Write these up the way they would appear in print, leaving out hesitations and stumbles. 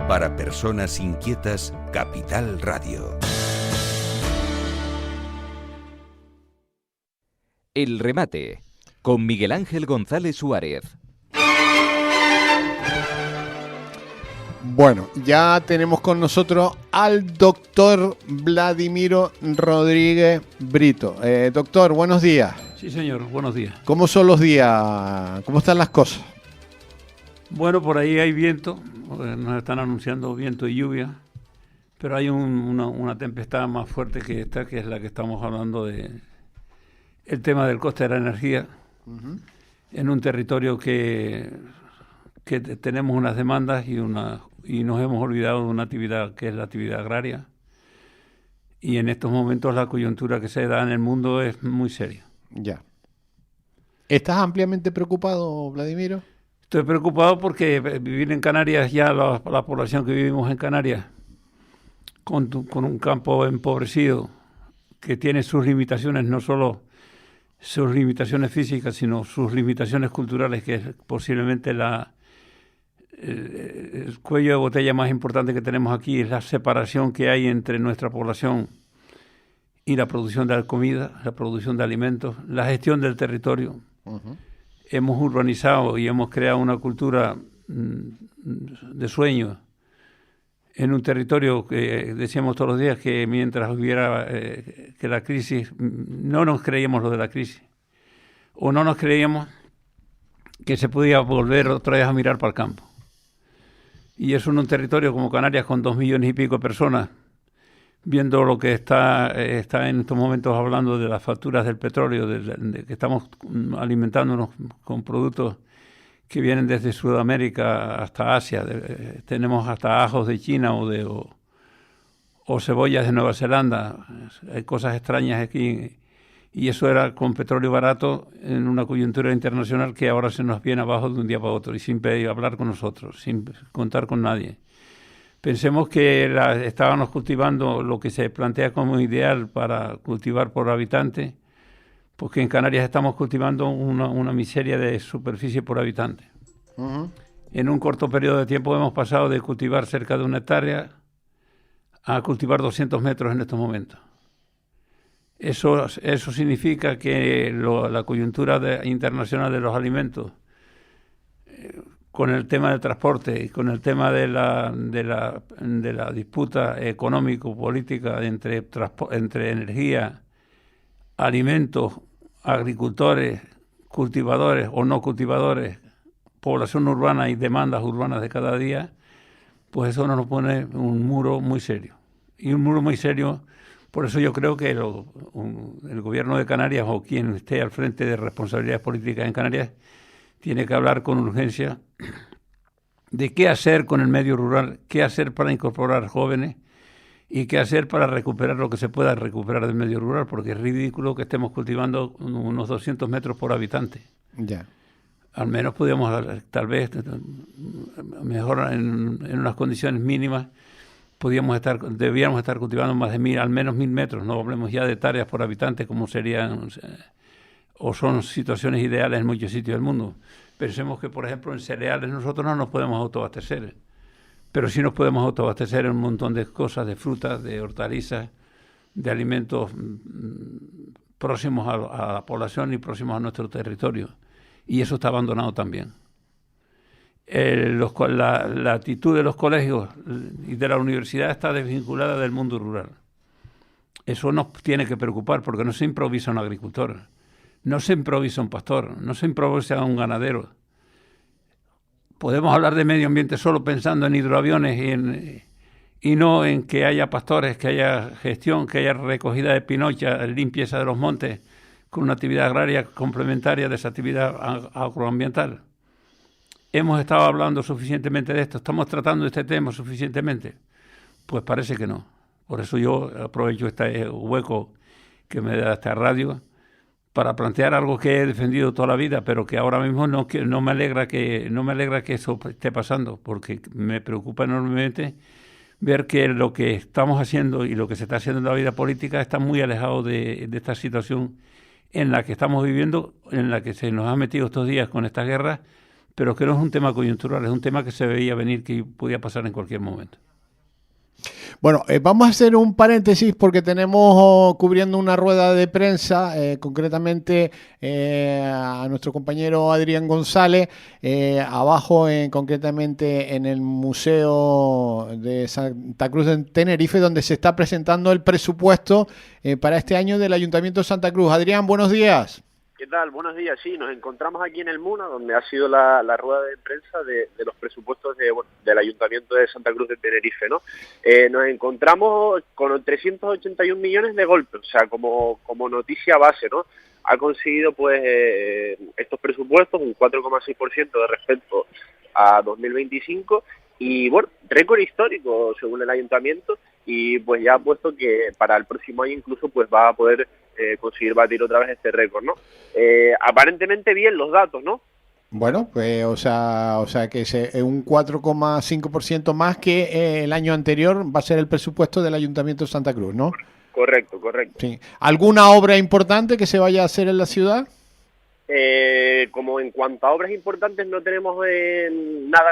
Para personas inquietas, Capital Radio. El remate, con Miguel Ángel González Suárez. Bueno, ya tenemos con nosotros al doctor Vladimiro Rodríguez Brito. Doctor, buenos días. Sí, señor, buenos días. ¿Cómo son los días? ¿Cómo están las cosas? Bueno, por ahí hay viento, nos están anunciando viento y lluvia, pero hay una tempestad más fuerte que esta, que es la que estamos hablando de el tema del coste de la energía, en un territorio que tenemos unas demandas y nos hemos olvidado de una actividad que es la actividad agraria, y en estos momentos la coyuntura que se da en el mundo es muy seria. Ya. ¿Estás ampliamente preocupado, Vladimiro? Estoy preocupado porque vivir en Canarias, ya la población que vivimos en Canarias, con un campo empobrecido, que tiene sus limitaciones, no solo sus limitaciones físicas, sino sus limitaciones culturales, que es posiblemente el cuello de botella más importante que tenemos aquí, es la separación que hay entre nuestra población y la producción de la comida, la producción de alimentos, la gestión del territorio. Hemos urbanizado y hemos creado una cultura de sueño en un territorio que decíamos todos los días que mientras hubiera que la crisis, no nos creíamos lo de la crisis, o no nos creíamos que se podía volver otra vez a mirar para el campo. Y eso en un territorio como Canarias, con 2 millones y pico de personas, viendo lo que está en estos momentos hablando de las facturas del petróleo, de que estamos alimentándonos con productos que vienen desde Sudamérica hasta Asia. Tenemos hasta ajos de China o cebollas de Nueva Zelanda. Hay cosas extrañas aquí. Y eso era con petróleo barato en una coyuntura internacional que ahora se nos viene abajo de un día para otro y sin hablar con nosotros, sin contar con nadie. Pensemos que estábamos cultivando lo que se plantea como ideal para cultivar por habitante, porque en Canarias estamos cultivando una miseria de superficie por habitante. En un corto periodo de tiempo hemos pasado de cultivar cerca de 1 hectárea a cultivar 200 metros en estos momentos. Eso significa que la coyuntura internacional de los alimentos, con el tema del transporte y con el tema de la disputa económico-política entre energía, alimentos, agricultores, cultivadores o no cultivadores, población urbana y demandas urbanas de cada día, pues eso nos pone un muro muy serio. Y un muro muy serio, por eso yo creo que el gobierno de Canarias o quien esté al frente de responsabilidades políticas en Canarias tiene que hablar con urgencia de qué hacer con el medio rural, qué hacer para incorporar jóvenes y qué hacer para recuperar lo que se pueda recuperar del medio rural, porque es ridículo que estemos cultivando unos 200 metros por habitante. Ya. Al menos podríamos, tal vez, mejor en unas condiciones mínimas, debíamos estar cultivando más de al menos 1.000 metros. No hablemos ya de hectáreas por habitante, como serían o son situaciones ideales en muchos sitios del mundo. Pensemos que, por ejemplo, en cereales nosotros no nos podemos autoabastecer, pero sí nos podemos autoabastecer en un montón de cosas, de frutas, de hortalizas, de alimentos próximos a la población y próximos a nuestro territorio. Y eso está abandonado también. La actitud de los colegios y de la universidad está desvinculada del mundo rural. Eso nos tiene que preocupar, porque no se improvisa un agricultor, no se improvisa un pastor, no se improvisa un ganadero. Podemos hablar de medio ambiente solo pensando en hidroaviones y no en que haya pastores, que haya gestión, que haya recogida de pinocha, limpieza de los montes, con una actividad agraria complementaria de esa actividad agroambiental. ¿Hemos estado hablando suficientemente de esto? ¿Estamos tratando este tema suficientemente? Pues parece que no. Por eso yo aprovecho este hueco que me da esta radio para plantear algo que he defendido toda la vida, pero que ahora mismo no me alegra que eso esté pasando, porque me preocupa enormemente ver que lo que estamos haciendo y lo que se está haciendo en la vida política está muy alejado de esta situación en la que estamos viviendo, en la que se nos ha metido estos días con esta guerra, pero que no es un tema coyuntural, es un tema que se veía venir, que podía pasar en cualquier momento. Bueno, vamos a hacer un paréntesis porque tenemos cubriendo una rueda de prensa, concretamente a nuestro compañero Adrián González, abajo concretamente en el Museo de Santa Cruz de Tenerife, donde se está presentando el presupuesto para este año del Ayuntamiento de Santa Cruz. Adrián, buenos días. ¿Qué tal? Buenos días. Sí, nos encontramos aquí en el MUNA, donde ha sido la rueda de prensa de los presupuestos del Ayuntamiento de Santa Cruz de Tenerife, ¿no? Nos encontramos con 381 millones de golpe, o sea, como noticia base, ¿no? Ha conseguido, pues, estos presupuestos un 4,6% de respecto a 2025 y, bueno, récord histórico según el Ayuntamiento, y pues ya ha puesto que para el próximo año incluso pues va a poder conseguir batir otra vez este récord, ¿no? Aparentemente bien los datos, ¿no? Bueno, pues o sea que un 4,5% más que el año anterior va a ser el presupuesto del Ayuntamiento de Santa Cruz, ¿no? Correcto. Sí. ¿Alguna obra importante que se vaya a hacer en la ciudad? Como en cuanto a obras importantes no tenemos nada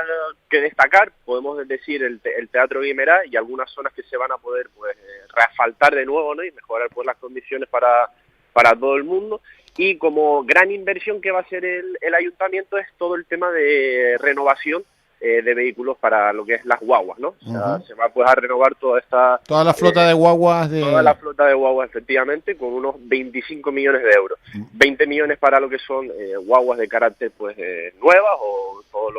que destacar, podemos decir el Teatro Guimerá y algunas zonas que se van a poder pues reasfaltar de nuevo, ¿no? Y mejorar pues las condiciones para todo el mundo. Y como gran inversión que va a hacer el ayuntamiento es todo el tema de renovación de vehículos para lo que es las guaguas, ¿no? O sea, se va pues a renovar toda la flota de guaguas toda la flota de guaguas, efectivamente, con unos 25 millones de euros. 20 millones para lo que son guaguas de carácter pues nuevas, o todo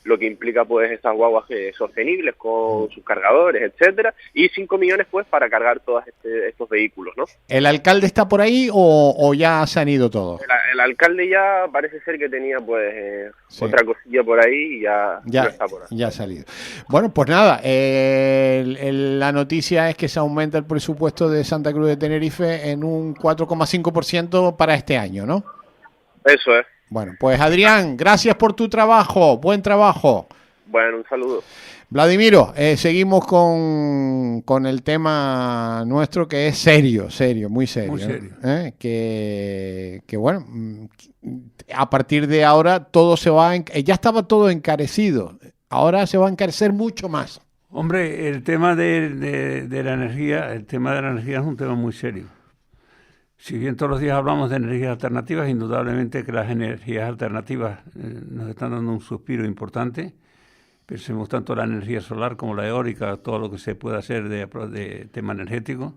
lo que implica pues estas guaguas sostenibles con sus cargadores, etcétera, y 5 millones pues para cargar todos estos vehículos, ¿no? ¿El alcalde está por ahí o ya se han ido todos? El alcalde ya parece ser que tenía pues otra cosilla por ahí y ya no está por ahí. Ya ha salido. Bueno, pues nada, la noticia es que se aumenta el presupuesto de Santa Cruz de Tenerife en un 4,5% para este año, ¿no? Eso es. Bueno, pues Adrián, gracias por tu trabajo, buen trabajo. Bueno, un saludo. Vladimiro, seguimos con el tema nuestro que es serio, muy serio. Muy serio. Que bueno, a partir de ahora todo se va, ya estaba todo encarecido, ahora se va a encarecer mucho más. Hombre, el tema de la energía, es un tema muy serio. Si bien todos los días hablamos de energías alternativas, indudablemente que las energías alternativas nos están dando un suspiro importante. Pensemos tanto en la energía solar como la eólica, todo lo que se puede hacer de tema energético.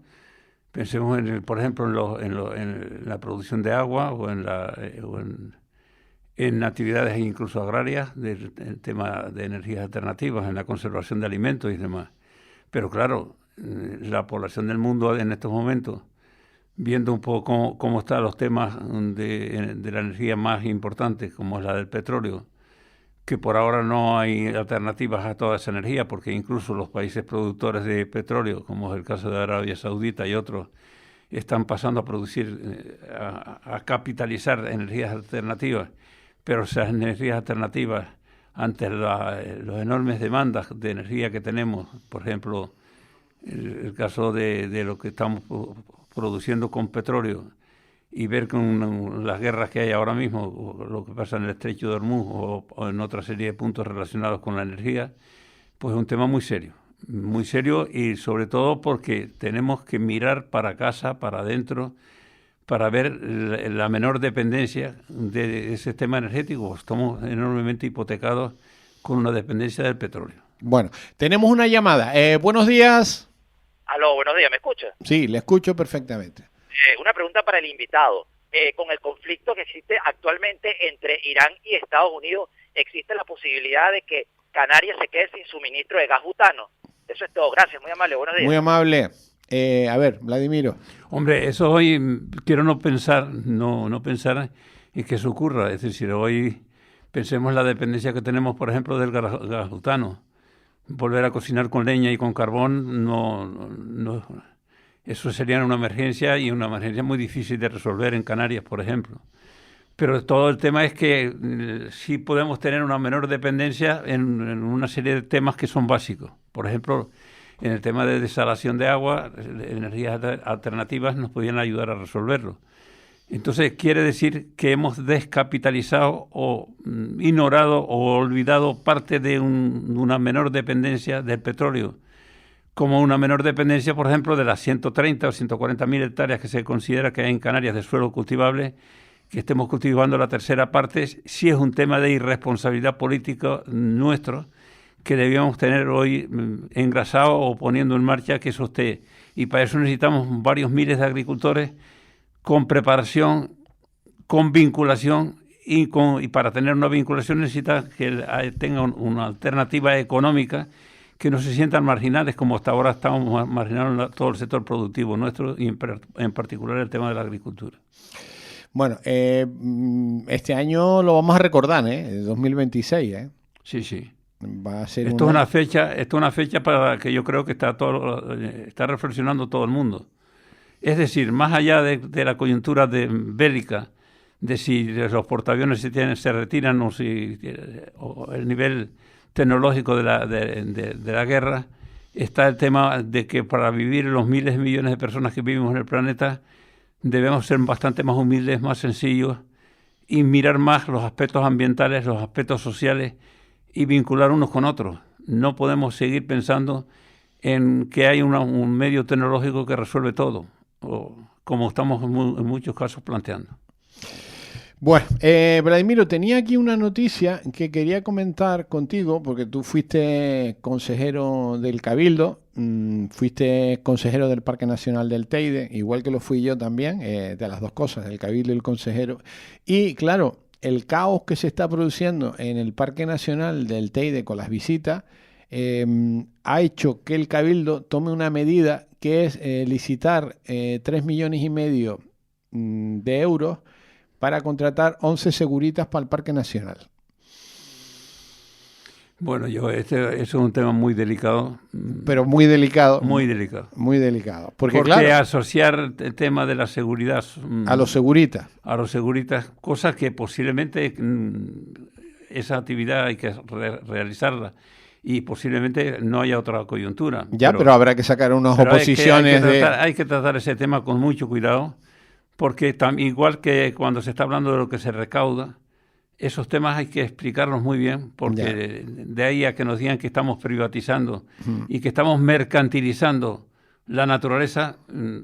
Pensemos, por ejemplo, en la producción de agua o en actividades incluso agrarias, del tema de energías alternativas, en la conservación de alimentos y demás. Pero claro, la población del mundo en estos momentos, viendo un poco cómo están los temas de la energía más importantes, como es la del petróleo, que por ahora no hay alternativas a toda esa energía, porque incluso los países productores de petróleo, como es el caso de Arabia Saudita y otros, están pasando a producir, a capitalizar energías alternativas, pero esas energías alternativas, ante las enormes demandas de energía que tenemos, por ejemplo, el caso de lo que estamos produciendo con petróleo, y ver con las guerras que hay ahora mismo, o lo que pasa en el Estrecho de Hormuz o en otra serie de puntos relacionados con la energía, pues es un tema muy serio, y sobre todo porque tenemos que mirar para casa, para adentro, para ver la menor dependencia de ese sistema energético. Estamos enormemente hipotecados con una dependencia del petróleo. Bueno, tenemos una llamada. Buenos días. Aló, buenos días, ¿me escucha? Sí, le escucho perfectamente. Una pregunta para el invitado. Con el conflicto que existe actualmente entre Irán y Estados Unidos, ¿existe la posibilidad de que Canarias se quede sin suministro de gas butano? Eso es todo. Gracias, muy amable. Buenos días. Muy amable. A ver, Vladimiro. Hombre, eso hoy quiero no pensar en que eso ocurra. Es decir, hoy pensemos la dependencia que tenemos, por ejemplo, del gas butano. Volver a cocinar con leña y con carbón no eso sería una emergencia, y una emergencia muy difícil de resolver en Canarias, por ejemplo. Pero todo el tema es que sí podemos tener una menor dependencia en una serie de temas que son básicos. Por ejemplo, en el tema de desalación de agua, energías alternativas nos podrían ayudar a resolverlo. Entonces quiere decir que hemos descapitalizado o ignorado o olvidado parte de una menor dependencia del petróleo, como una menor dependencia, por ejemplo, de las 130 o 140 mil hectáreas que se considera que hay en Canarias de suelo cultivable, que estemos cultivando la tercera parte, sí es un tema de irresponsabilidad política nuestro, que debíamos tener hoy engrasado o poniendo en marcha que eso esté. Y para eso necesitamos varios miles de agricultores con preparación, con vinculación, y para tener una vinculación necesita que tengan una alternativa económica, que no se sientan marginales como hasta ahora estamos marginando todo el sector productivo nuestro y en particular el tema de la agricultura. Bueno, este año lo vamos a recordar, 2026, Sí, sí. Va a ser esto es una fecha para la que yo creo que está reflexionando todo el mundo. Es decir, más allá de la coyuntura bélica, de si los portaaviones se retiran o el nivel tecnológico de la guerra, está el tema de que para vivir los miles de millones de personas que vivimos en el planeta debemos ser bastante más humildes, más sencillos y mirar más los aspectos ambientales, los aspectos sociales y vincular unos con otros. No podemos seguir pensando en que hay un medio tecnológico que resuelve todo, o como estamos en muchos casos planteando. Bueno, Vladimiro, tenía aquí una noticia que quería comentar contigo, porque tú fuiste consejero del Cabildo, fuiste consejero del Parque Nacional del Teide, igual que lo fui yo también, de las dos cosas, el Cabildo y el consejero. Y claro, el caos que se está produciendo en el Parque Nacional del Teide con las visitas ha hecho que el Cabildo tome una medida que es licitar 3,5 millones de euros para contratar 11 seguritas para el Parque Nacional. Bueno, eso es un tema muy delicado. Pero muy delicado. Muy delicado. Muy delicado. Porque claro, asociar el tema de la seguridad a los seguritas. A los seguritas, cosas que posiblemente esa actividad hay que realizarla y posiblemente no haya otra coyuntura. Ya, pero habrá que sacar unas oposiciones. Hay que tratar ese tema con mucho cuidado, porque igual que cuando se está hablando de lo que se recauda, esos temas hay que explicarlos muy bien, porque de ahí a que nos digan que estamos privatizando y que estamos mercantilizando la naturaleza,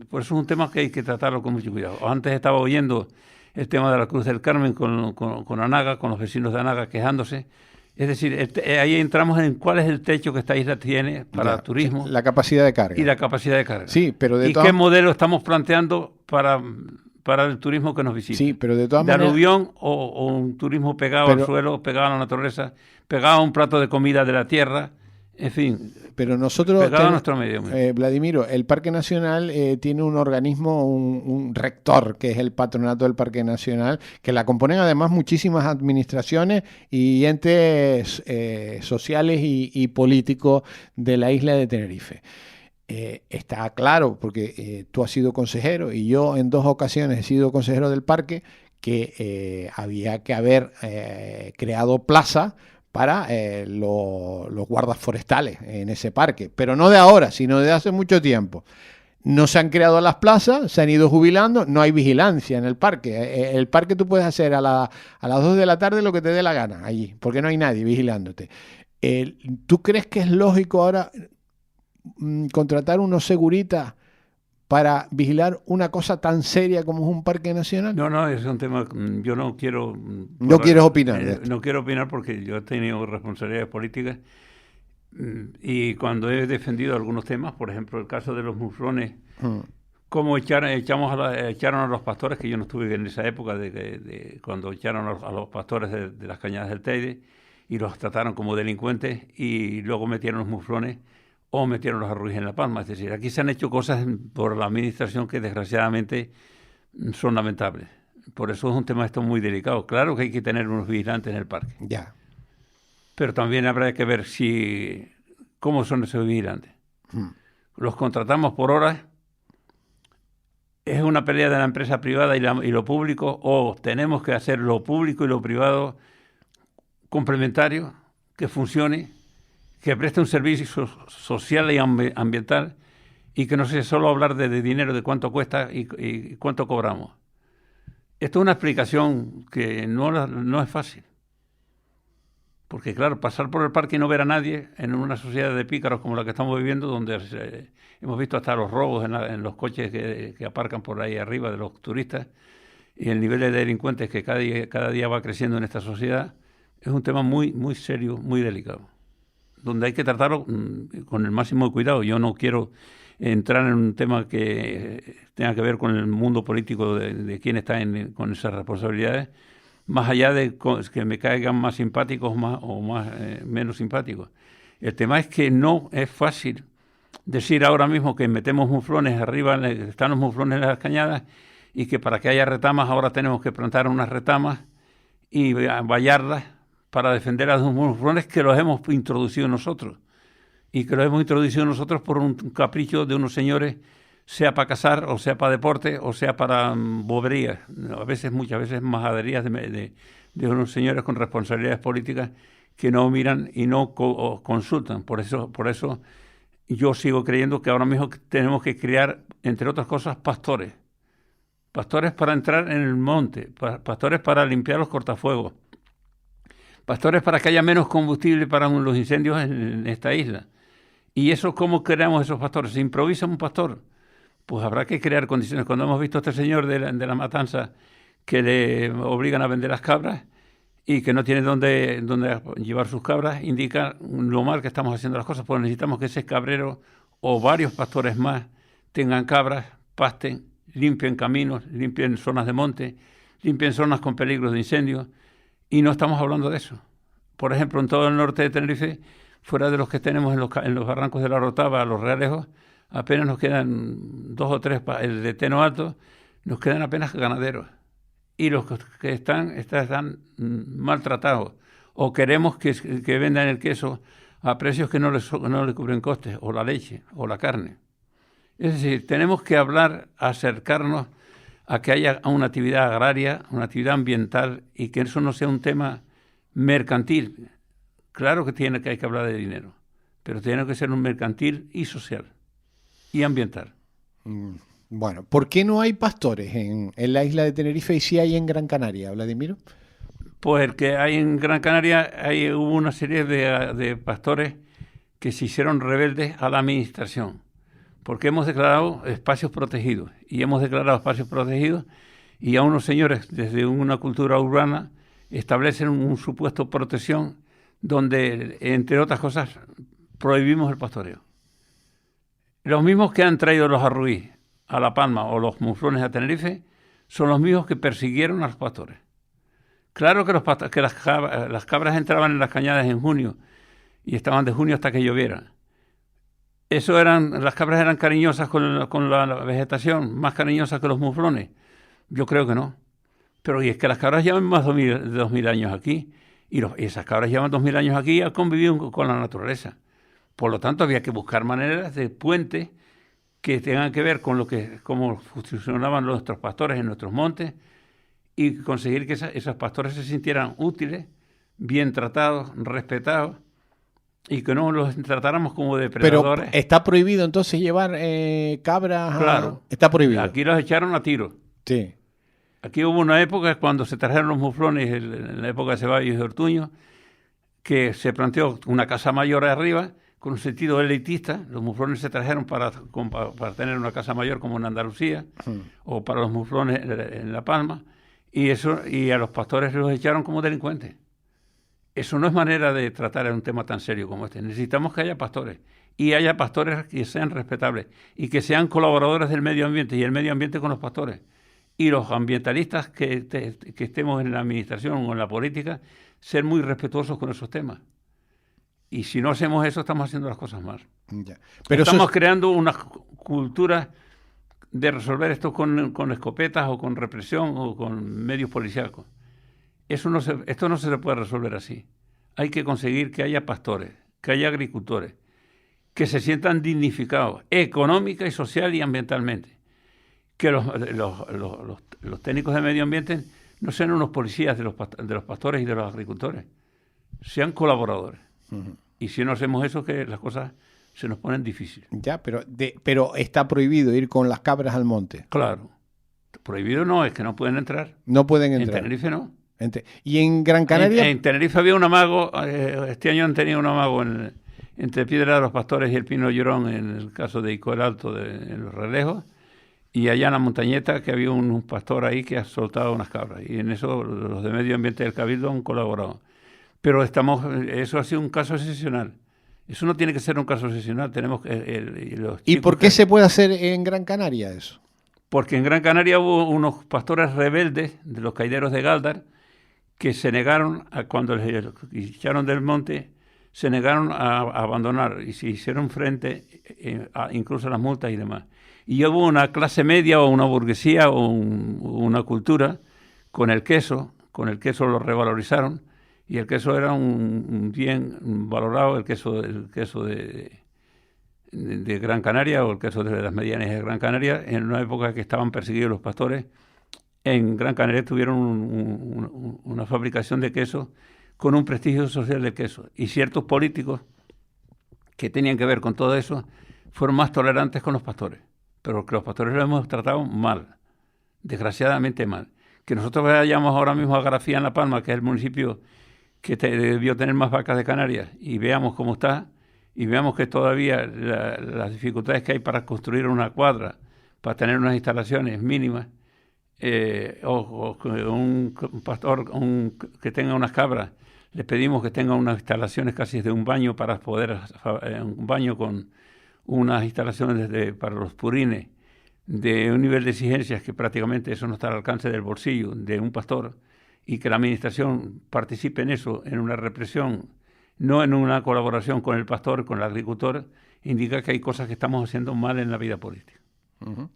pues es un tema que hay que tratarlo con mucho cuidado. Antes estaba oyendo el tema de la Cruz del Carmen con Anaga, con los vecinos de Anaga quejándose. Es decir, ahí entramos en cuál es el techo que esta isla tiene para turismo. La capacidad de carga. Y la capacidad de carga. Sí, pero qué modelo estamos planteando para el turismo que nos visita. Sí, pero de todas maneras... ¿De aluvión o un turismo pegado al suelo, pegado a la naturaleza, pegado a un plato de comida de la tierra? En fin, pero nosotros pegado a nuestro medio. Vladimiro, el Parque Nacional tiene un organismo, un rector, que es el Patronato del Parque Nacional, que la componen además muchísimas administraciones y entes sociales y políticos de la isla de Tenerife. Está claro, porque tú has sido consejero y yo en 2 ocasiones he sido consejero del parque, que había que haber creado plaza para los guardas forestales en ese parque, pero no de ahora, sino de hace mucho tiempo. No se han creado las plazas, se han ido jubilando, no hay vigilancia en el parque. El parque tú puedes hacer a las 2 de la tarde lo que te dé la gana allí, porque no hay nadie vigilándote. ¿Tú crees que es lógico ahora contratar unos seguritas para vigilar una cosa tan seria como es un parque nacional? No, es un tema, yo no quiero... No quieres opinar de esto. No quiero opinar porque yo he tenido responsabilidades políticas y cuando he defendido algunos temas, por ejemplo, el caso de los muflones, cómo echaron a los pastores, que yo no estuve en esa época de cuando echaron a los pastores de las cañadas del Teide y los trataron como delincuentes y luego metieron los muflones o metieron los arroyos en La Palma. Es decir, aquí se han hecho cosas por la administración que desgraciadamente son lamentables. Por eso es un tema esto muy delicado. Claro que hay que tener unos vigilantes en el parque. Ya. Pero también habrá que ver cómo son esos vigilantes. Los contratamos por horas. ¿Es una pelea de la empresa privada y lo público? ¿O tenemos que hacer lo público y lo privado complementario, que funcione, que preste un servicio social y ambiental y que no sea solo hablar de dinero, de cuánto cuesta y cuánto cobramos? Esto es una explicación que no es fácil. Porque, claro, pasar por el parque y no ver a nadie en una sociedad de pícaros como la que estamos viviendo, donde hemos visto hasta los robos en los coches que aparcan por ahí arriba de los turistas, y el nivel de delincuentes que cada día va creciendo en esta sociedad, es un tema muy, muy serio, muy delicado, donde hay que tratarlo con el máximo cuidado. Yo no quiero entrar en un tema que tenga que ver con el mundo político de quién está con esas responsabilidades, más allá de que me caigan más simpáticos menos simpáticos. El tema es que no es fácil decir ahora mismo que metemos muflones arriba, están los muflones en las cañadas, y que para que haya retamas ahora tenemos que plantar unas retamas y vallarlas para defender a los muflones que los hemos introducido nosotros. Y que los hemos introducido nosotros por un capricho de unos señores, sea para cazar, o sea para deporte, o sea para boberías. Muchas veces majaderías de unos señores con responsabilidades políticas que no miran y no consultan. Por eso yo sigo creyendo que ahora mismo tenemos que crear, entre otras cosas, pastores. Pastores para entrar en el monte, pastores para limpiar los cortafuegos, pastores para que haya menos combustible para los incendios en esta isla. ¿Y eso cómo creamos esos pastores? ¿Se improvisa un pastor? Pues habrá que crear condiciones. Cuando hemos visto a este señor de la matanza que le obligan a vender las cabras y que no tiene dónde llevar sus cabras, indica lo mal que estamos haciendo las cosas, porque necesitamos que ese cabrero o varios pastores más tengan cabras, pasten, limpien caminos, limpien zonas de monte, limpien zonas con peligros de incendio, y no estamos hablando de eso. Por ejemplo, en todo el norte de Tenerife, fuera de los que tenemos en los barrancos de la Rotava, los Realejos, apenas nos quedan 2 o 3, el de Teno Alto, nos quedan apenas ganaderos. Y los que están maltratados. O queremos que vendan el queso a precios que no le cubren costes, o la leche, o la carne. Es decir, tenemos que acercarnos a que haya una actividad agraria, una actividad ambiental, y que eso no sea un tema mercantil. Claro que hay que hablar de dinero, pero tiene que ser un mercantil y social y ambiental. Bueno, ¿por qué no hay pastores en la isla de Tenerife y sí hay en Gran Canaria, Vladimiro? Pues el que hay en Gran Canaria, hubo una serie de pastores que se hicieron rebeldes a la administración, porque hemos declarado espacios protegidos, y a unos señores desde una cultura urbana establecen un supuesto protección donde, entre otras cosas, prohibimos el pastoreo. Los mismos que han traído los arruís a La Palma o los muflones a Tenerife son los mismos que persiguieron a los pastores. Claro que las cabras entraban en las cañadas en junio y estaban de junio hasta que lloviera. Las cabras eran cariñosas con la vegetación, más cariñosas que los muflones. Yo creo que no. Pero y es que las cabras llevan más de 2000 años aquí, y esas cabras llevan 2000 años aquí y han convivido con la naturaleza. Por lo tanto, había que buscar maneras de puentes que tengan que ver con cómo funcionaban nuestros pastores en nuestros montes, y conseguir que esos pastores se sintieran útiles, bien tratados, respetados, y que no los tratáramos como depredadores. Pero ¿está prohibido entonces llevar cabras? Claro. Está prohibido. Aquí los echaron a tiro. Sí. Aquí hubo una época, cuando se trajeron los muflones, en la época de Ceballos y de Ortuño, que se planteó una casa mayor arriba, con un sentido elitista. Los muflones se trajeron para tener una casa mayor como en Andalucía, o para los muflones en La Palma, y a los pastores los echaron como delincuentes. Eso no es manera de tratar un tema tan serio como este. Necesitamos que haya pastores, y haya pastores que sean respetables, y que sean colaboradores del medio ambiente, y el medio ambiente con los pastores. Y los ambientalistas que estemos en la administración o en la política, ser muy respetuosos con esos temas. Y si no hacemos eso, estamos haciendo las cosas mal. Ya. Pero estamos creando una cultura de resolver esto con escopetas o con represión o con medios policíacos. Esto no se puede resolver así. Hay que conseguir que haya pastores, que haya agricultores, que se sientan dignificados económica y social y ambientalmente. Que los técnicos de medio ambiente no sean unos policías de los pastores y de los agricultores, sean colaboradores. Uh-huh. Y si no hacemos eso, que las cosas se nos ponen difíciles. Ya, pero está prohibido ir con las cabras al monte. Claro. Prohibido no, es que no pueden entrar. No pueden En entrar. Tenerife no. ¿Y en Gran Canaria? En Tenerife había un amago, este año han tenido un amago entre Piedra de los Pastores y el Pino Llorón, en el caso de Ico el Alto, en Los Relejos, y allá en la montañeta que había un pastor ahí que ha soltado unas cabras, y en eso los de Medio Ambiente del Cabildo han colaborado. Pero eso ha sido un caso excepcional. Eso no tiene que ser un caso excepcional. Tenemos ¿Y por qué se puede hacer en Gran Canaria eso? Porque en Gran Canaria hubo unos pastores rebeldes de los caideros de Gáldar que se negaron, cuando les echaron del monte, se negaron a abandonar y se hicieron frente incluso a las multas y demás. Y hubo una clase media o una burguesía o una cultura con el queso lo revalorizaron, y el queso era un bien valorado, el queso de Gran Canaria, o el queso de las medianas de Gran Canaria, en una época que estaban perseguidos los pastores. En Gran Canaria tuvieron una fabricación de queso con un prestigio social del queso, y ciertos políticos que tenían que ver con todo eso fueron más tolerantes con los pastores, pero que los pastores los hemos tratado mal, desgraciadamente mal. Que nosotros vayamos ahora mismo a Garafía en La Palma, que es el municipio que debió tener más vacas de Canarias, y veamos cómo está, y veamos que todavía las dificultades que hay para construir una cuadra, para tener unas instalaciones mínimas, o un pastor que tenga unas cabras, les pedimos que tenga unas instalaciones casi de un baño para poder, un baño con unas instalaciones para los purines, de un nivel de exigencias que prácticamente eso no está al alcance del bolsillo de un pastor, y que la administración participe en eso, en una represión, no en una colaboración con el pastor, con el agricultor, indica que hay cosas que estamos haciendo mal en la vida política. Uh-huh.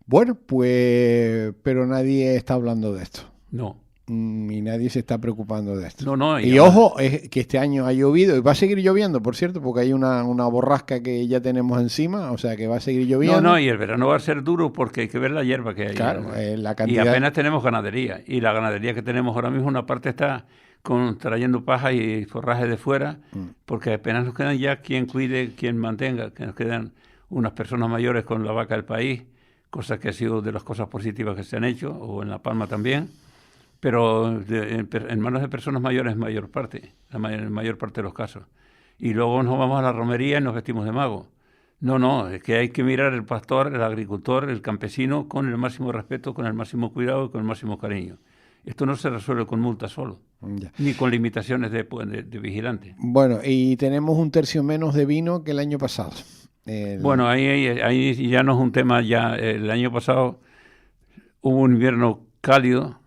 Bueno, pues, pero nadie está hablando de esto. No. Y nadie se está preocupando de esto. No. Y ojo, es que este año ha llovido, y va a seguir lloviendo, por cierto, porque hay una borrasca que ya tenemos encima, o sea que va a seguir lloviendo. No, y el verano va a ser duro porque hay que ver la hierba que hay. Claro, la cantidad. Y apenas tenemos ganadería, y la ganadería que tenemos ahora mismo, una parte está trayendo paja y forraje de fuera, porque apenas nos quedan ya quien cuide, quien mantenga, que nos quedan unas personas mayores con la vaca del país, cosa que ha sido de las cosas positivas que se han hecho, o en La Palma también, pero en manos de personas mayores en mayor parte de los casos. Y luego nos vamos a la romería y nos vestimos de mago. No, es que hay que mirar el pastor, el agricultor, el campesino con el máximo respeto, con el máximo cuidado y con el máximo cariño. Esto no se resuelve con multas solo, ni con limitaciones de vigilantes. Bueno, y tenemos 1/3 menos de vino que el año pasado. Bueno, ahí ya no es un tema. Ya el año pasado hubo un invierno cálido,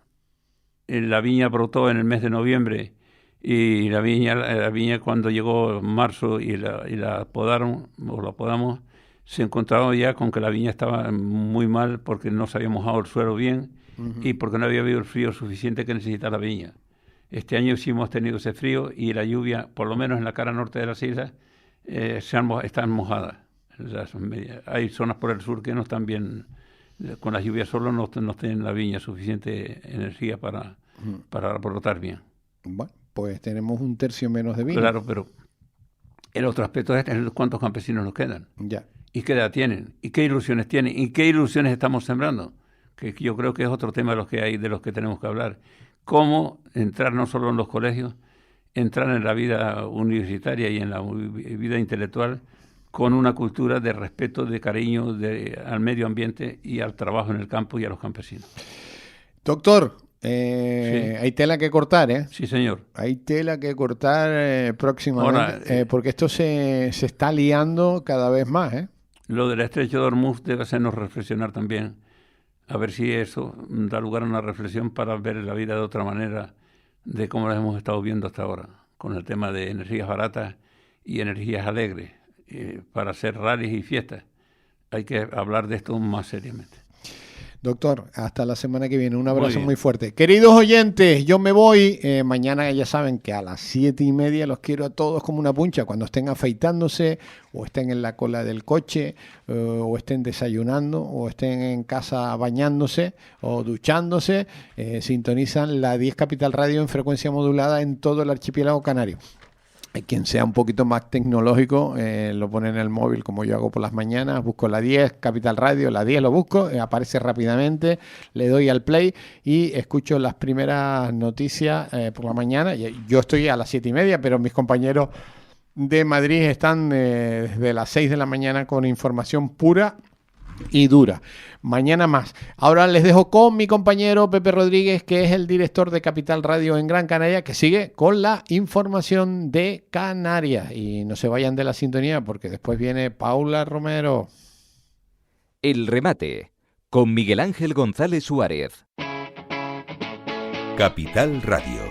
la viña brotó en el mes de noviembre, y la viña cuando llegó marzo y la podaron, o la podamos, se encontraba ya con que la viña estaba muy mal porque no se había mojado el suelo bien, y porque no había habido el frío suficiente que necesita la viña. Este año sí hemos tenido ese frío, y la lluvia, por lo menos en la cara norte de las islas, están mojadas. Hay zonas por el sur que no están bien, con las lluvias solo no tienen la viña suficiente energía para brotar bien. Bueno, pues tenemos 1/3 menos de vino. Claro, pero el otro aspecto es cuántos campesinos nos quedan. Ya. ¿Y qué edad tienen? ¿Y qué ilusiones tienen? ¿Y qué ilusiones estamos sembrando? Que yo creo que es otro tema de los que tenemos que hablar. Cómo entrar no solo en los colegios, entrar en la vida universitaria y en la vida intelectual con una cultura de respeto, de cariño al medio ambiente y al trabajo en el campo y a los campesinos. Doctor, Sí. Hay tela que cortar, ¿eh? Sí, señor. Hay tela que próximamente, Ahora, porque esto se está liando cada vez más, ¿eh? Lo del estrecho de Hormuz debe hacernos reflexionar también, a ver si eso da lugar a una reflexión para ver la vida de otra manera de cómo la hemos estado viendo hasta ahora, con el tema de energías baratas y energías alegres, para hacer rallies y fiestas. Hay que hablar de esto más seriamente. Doctor, hasta la semana que viene. Un abrazo muy fuerte. Queridos oyentes, yo me voy. Mañana ya saben que a las 7:30 los quiero a todos como una puncha. Cuando estén afeitándose, o estén en la cola del coche, o estén desayunando, o estén en casa bañándose o duchándose, sintonizan la 10 Capital Radio en frecuencia modulada en todo el archipiélago canario. Quien sea un poquito más tecnológico, lo pone en el móvil como yo hago por las mañanas, busco la 10, Capital Radio, la 10 lo busco, aparece rápidamente, le doy al play y escucho las primeras noticias por la mañana. Yo estoy a las 7:30, pero mis compañeros de Madrid están desde las 6 de la mañana con información pura y dura. Mañana más. Ahora les dejo con mi compañero Pepe Rodríguez, que es el director de Capital Radio en Gran Canaria, que sigue con la información de Canarias. Y no se vayan de la sintonía porque después viene Paula Romero. El remate con Miguel Ángel González Suárez. Capital Radio.